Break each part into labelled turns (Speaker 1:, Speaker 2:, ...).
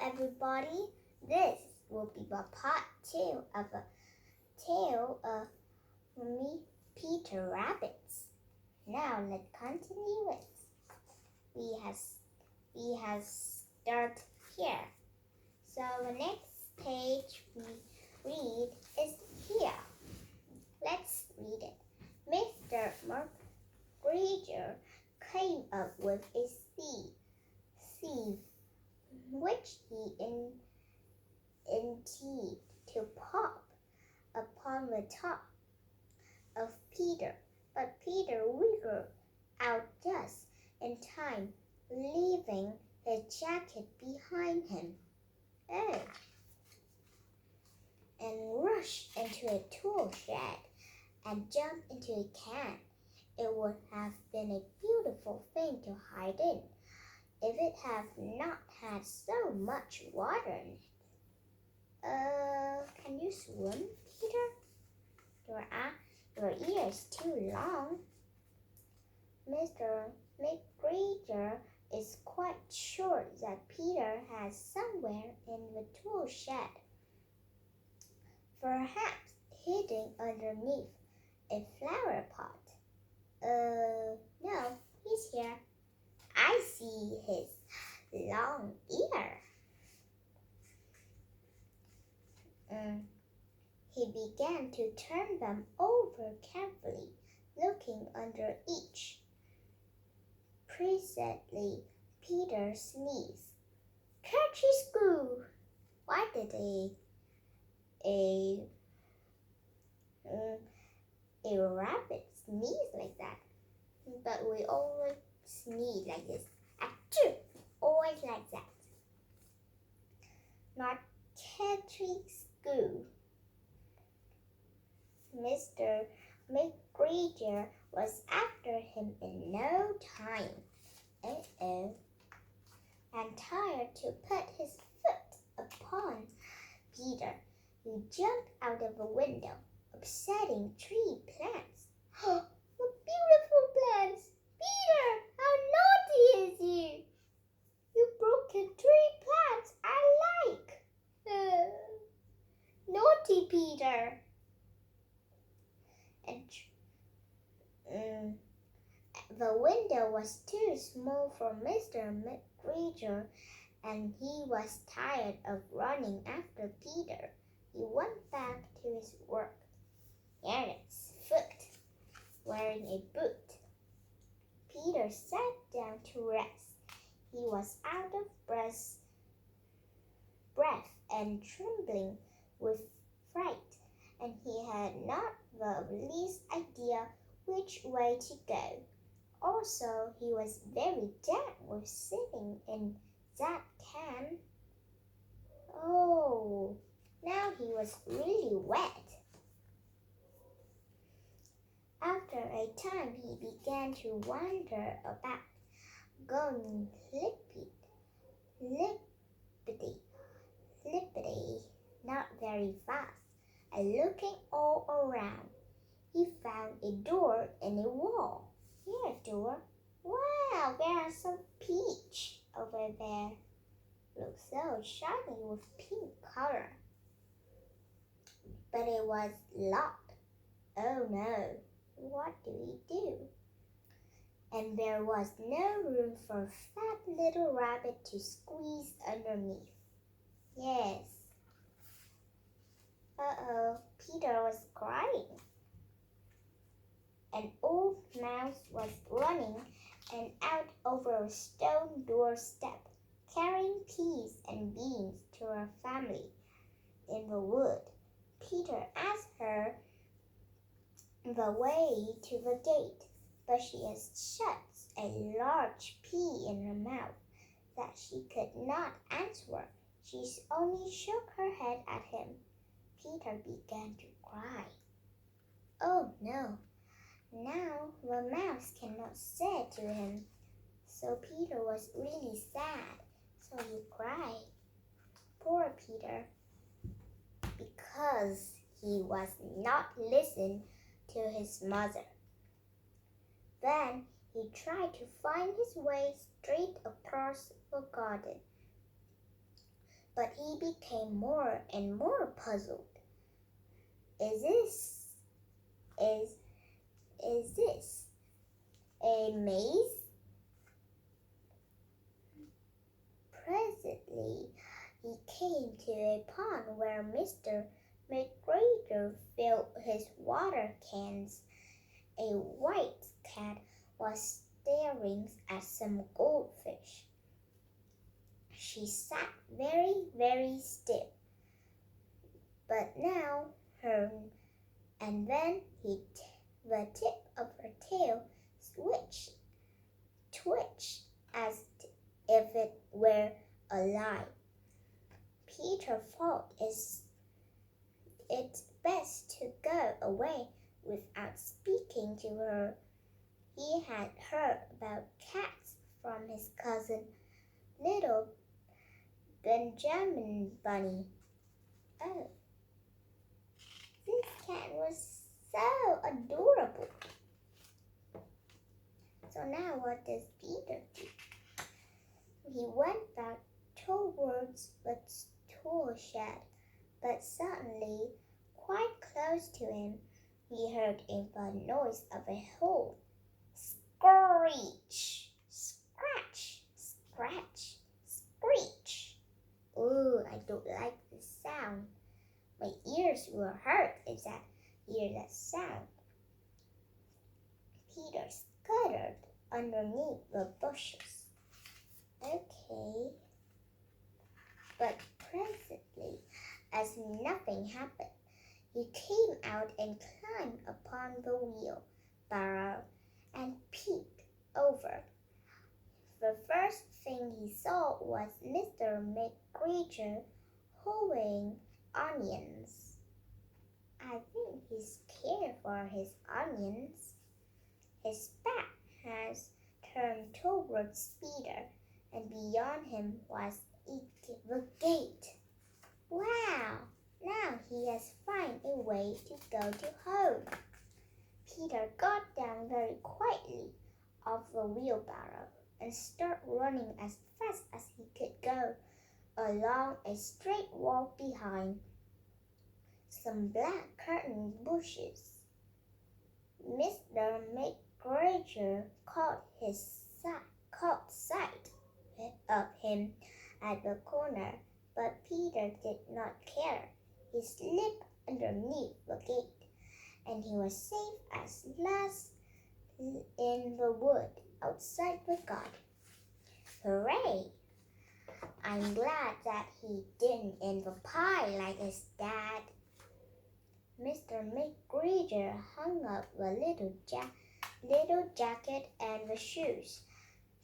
Speaker 1: everybody. This will be the part 2 of a tale of me, Peter Rabbits. Now let's continue it. We have start here. So the next page we read is here. Let's read it. Mr. McGregor came up with a sieve which he intended to pop upon the top of Peter, but Peter wiggled out just in time, leaving his jacket behind him. Oh! And rushed into a tool shed and jumped into a can. It would have been a beautiful thing to hide in if it had not had so much water in it. Can you swim, Peter? Your ear is too long. Mr. McGregor is quite sure that Peter has somewhere in the tool shed, perhaps hidden underneath a flower pot. No, he's here. I see his long ear. He began to turn them over carefully, looking under each. Presently, Peter sneezed. Catchy-screw! Why did a rabbit sneeze like that? But we always sneeze like this. Achoo! Always like that. Not catchy-screw. Mr. McGregor was after him in no time. And tired to put his foot upon Peter, he jumped out of the window, upsetting 3 plants. Oh, what beautiful plants! Peter, how naughty is you! You broken 3 plants I like. Naughty Peter. And the window was too small for Mr. McGregor, and he was tired of running after Peter. He went back to his work. There it's foot, wearing a boot. Peter sat down to rest. He was out of breath and trembling with fright, and he had not the least idea which way to go. Also, he was very damp with sitting in that can. Oh, now he was really wet. After a time, he began to wander about, going lippity, not very fast, and looking all around. He found a door in a wall. Here, door. Wow, there are some peach over there. Looks so shiny with pink color. But it was locked. Oh no, what do we do? And there was no room for a fat little rabbit to squeeze underneath. Yes. Uh-oh, Peter was crying. An old mouse was running and out over a stone doorstep, carrying peas and beans to her family in the wood. Peter asked her the way to the gate, but she had shut a large pea in her mouth that she could not answer. She only shook her head at him. Peter began to cry. Oh no! Now the mouse cannot say to him. So Peter was really sad, so he cried. Poor Peter, because he was not listening to his mother. Then he tried to find his way straight across the garden. but he became more and more puzzled. Is this a maze? Presently, he came to a pond where Mr. McGregor filled his water cans. A white cat was staring at some goldfish. She sat very, very still. But now and then the tip of her tail twitched as if it were alive. Peter thought it best to go away without speaking to her. He had heard about cats from his cousin, little Benjamin Bunny. Oh, this cat was so adorable. So now what does Peter do? He went back towards the tool shed, but suddenly, quite close to him, he heard the noise of a hole. Screech! Scratch! Scratch! Screech! Ooh, I don't like the sound. My ears will hurt if I hear that sound. Peter scuttered underneath the bushes. Okay. But presently, as nothing happened, he came out and climbed upon the wheelbarrow and peeked over. The first thing he saw was Mr. McGregor hoeing onions. I think he's cared for his onions. His back has turned towards Peter, and beyond him was the gate. Wow! Now he has found a way to go to home. Peter got down very quietly off the wheelbarrow and started running as fast as he could go along a straight wall behind some black curtain bushes. Mr. McGregor caught sight of him at the corner, but Peter did not care. He slipped underneath the gate, and he was safe at last in the wood outside the garden. Hooray! I'm glad that he didn't eat the pie like his dad. Mr. McGregor hung up the little jacket and the shoes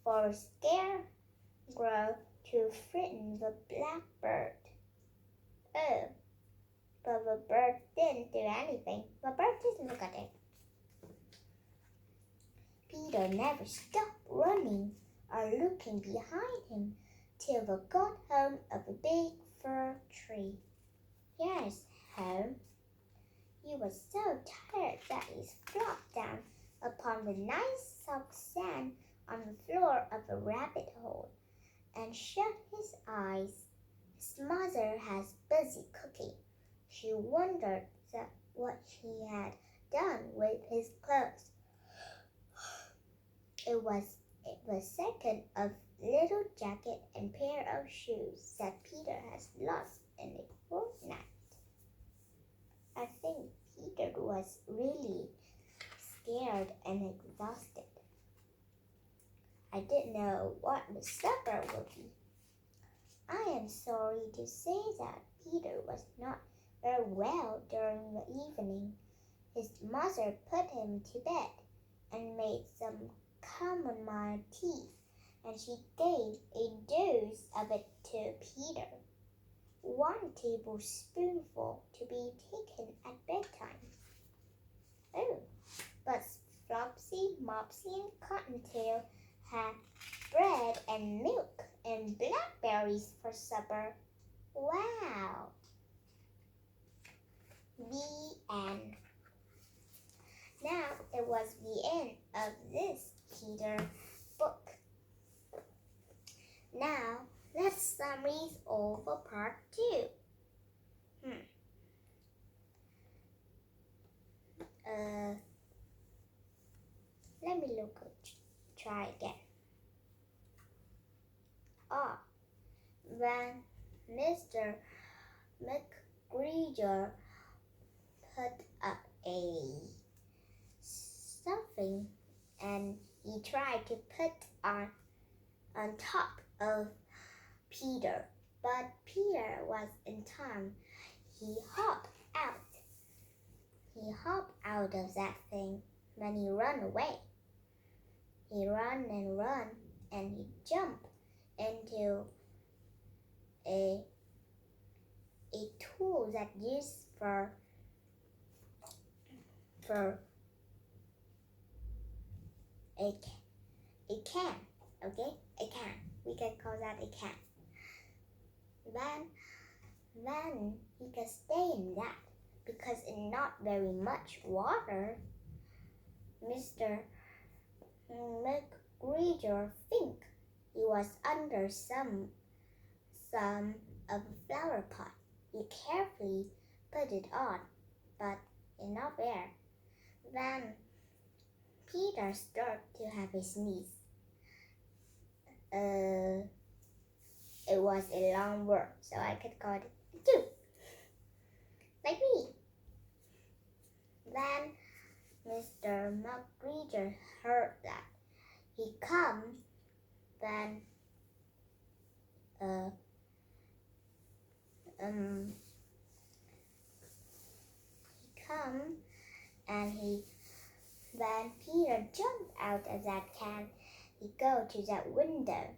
Speaker 1: for a scarecrow to frighten the blackbird. Oh, but the bird didn't do anything. The bird just looked at it. Peter never stopped running or looking behind him till they got home of a big fir tree. Here's home. He was so tired that he flopped down upon the nice soft sand on the floor of the rabbit hole and shut his eyes. His mother was busy cooking. She wondered what he had done with his clothes. It was the second of little jacket and pair of shoes that Peter has lost in a fortnight. I think Peter was really scared and exhausted. I didn't know what the supper would be. I am sorry to say that Peter was not very well during the evening. His mother put him to bed and made some chamomile tea, and she gave a dose of it to Peter. 1 tablespoonful to be taken at bedtime. Oh, but Flopsy, Mopsy, and Cottontail had bread and milk and blackberries for supper. Wow! The end. Now it was the end of this Peter book. Now Let's summarize over part 2. Let me try again. When Mr. McGregor put up a stuffing and he tried to put on top of Peter, but Peter was in time. He hopped out. He hopped out of that thing when he ran away. He ran and he jumped into a tool that used for a can. Okay, a can. We can call that a can. Then he can stay in that because in not very much water, Mr. McGregor think he was under some of a flower pot. He carefully put it on, but enough air. Then Peter started to have a sneeze. It was a long word, so I could call it 2. Like me. Then Mr. McGregor heard that. He come, then then Peter jumped out of that can. He go to that window.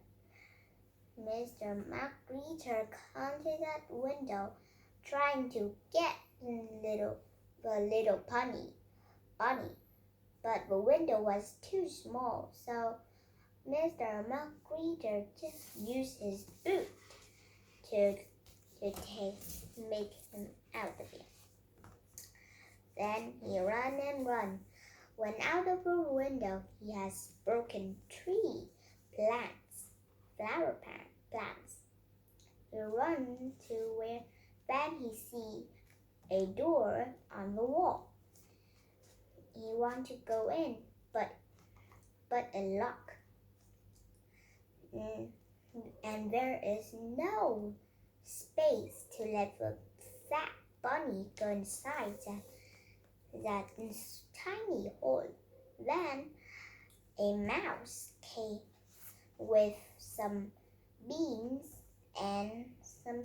Speaker 1: Mr. McGregor come to that window, trying to get the little bunny, but the window was too small, so Mr. McGregor just used his boot to make him out of it. Then he ran and ran. When out of the window, he has broken 3 flower plants. He run to where then he see a door on the wall. He want to go in, but unlock. And there is no space to let the fat bunny go inside that tiny hole. Then a mouse came with some beans and some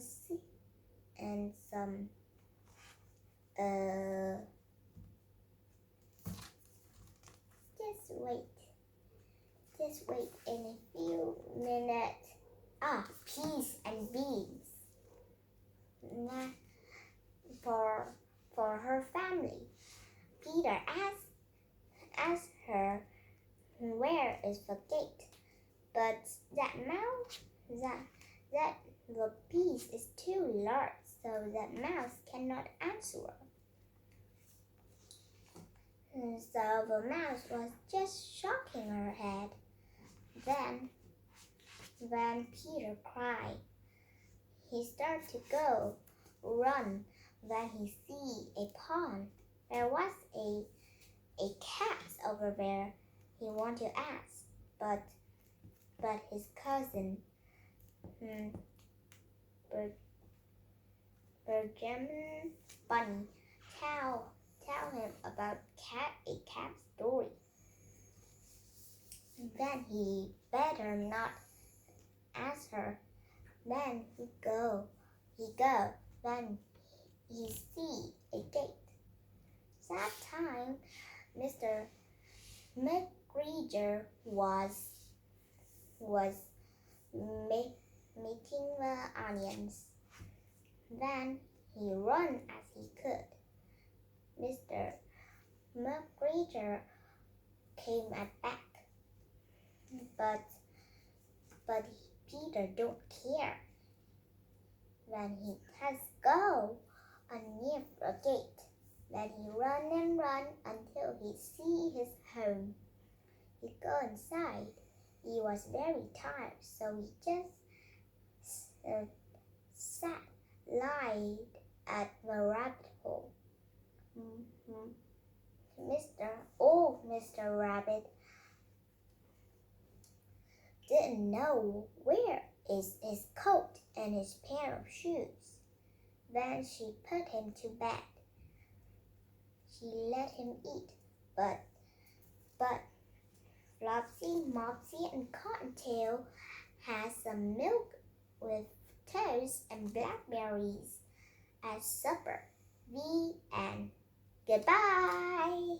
Speaker 1: just wait in a few minutes. Peas and beans for her family. Peter asked her where is the gate, but that the piece is too large, so that mouse cannot answer. So the mouse was just shaking her head. Then Peter cried. He started to run. Then he see a pond. There was a cat over there. He wanted to ask, but his cousin, Benjamin Bunny, tell him about a cat story. Then he better not ask her. Then he go. Then he see a gate. That time, Mr. McGregor was making the onions. Then he run as he could. Mr. McGregor came back, but Peter don't care. Then he has go near the gate. Then he run and run until he see his home. He go inside. He was very tired, so he just sat lied at the rabbit hole. Mr. Rabbit didn't know where is his coat and his pair of shoes. Then she put him to bed. She let him eat, but Flopsy, Mopsy, and Cottontail had some milk with toast and blackberries as supper. The end. Goodbye.